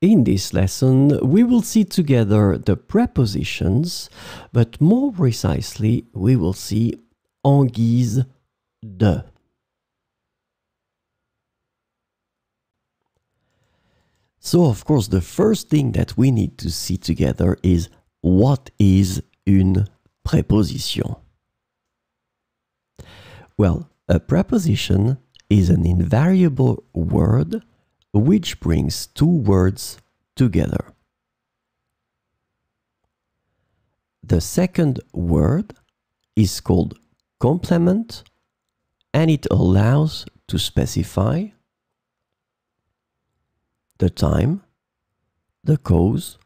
In this lesson, we will see together the prepositions, but more precisely, we will see en guise de. So, of course, the first thing that we need to see together is what is une préposition? Well, a preposition is an invariable word which brings two words together. The second word is called complement, and it allows to specify the time, the cause,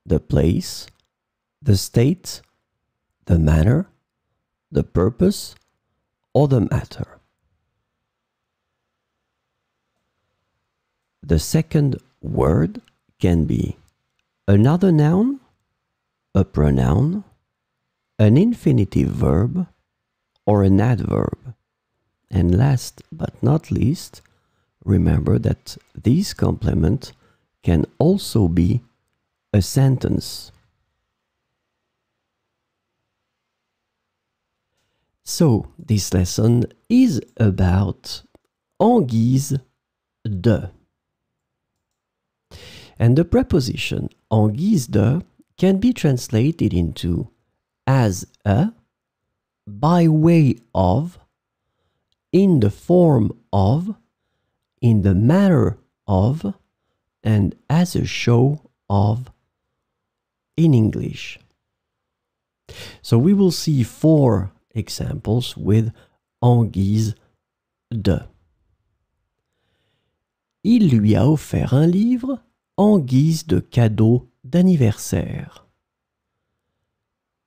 the place, the state, the manner, the purpose, or the matter. The second word can be another noun, a pronoun, an infinitive verb, or an adverb. And last but not least, remember that this complement can also be a sentence. So, this lesson is about en guise de. And the preposition en guise de can be translated into as a, by way of, in the form of, in the manner of, and as a show of in English. So we will see 4 examples with en guise de. Il lui a offert un livre en guise de cadeau d'anniversaire.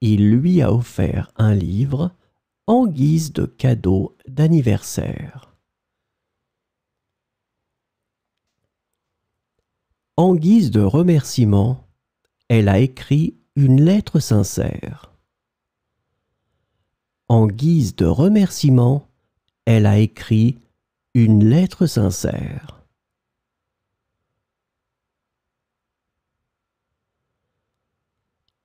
Il lui a offert un livre en guise de cadeau d'anniversaire. En guise de remerciement, elle a écrit une lettre sincère. En guise de remerciement, elle a écrit une lettre sincère.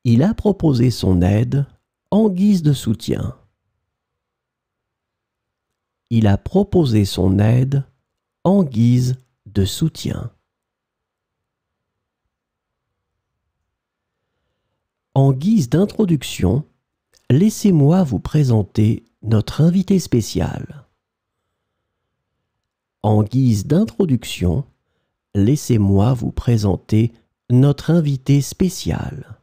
Il a proposé son aide en guise de soutien. Il a proposé son aide en guise de soutien. En guise d'introduction, laissez-moi vous présenter notre invité spécial. En guise d'introduction, laissez-moi vous présenter notre invité spécial.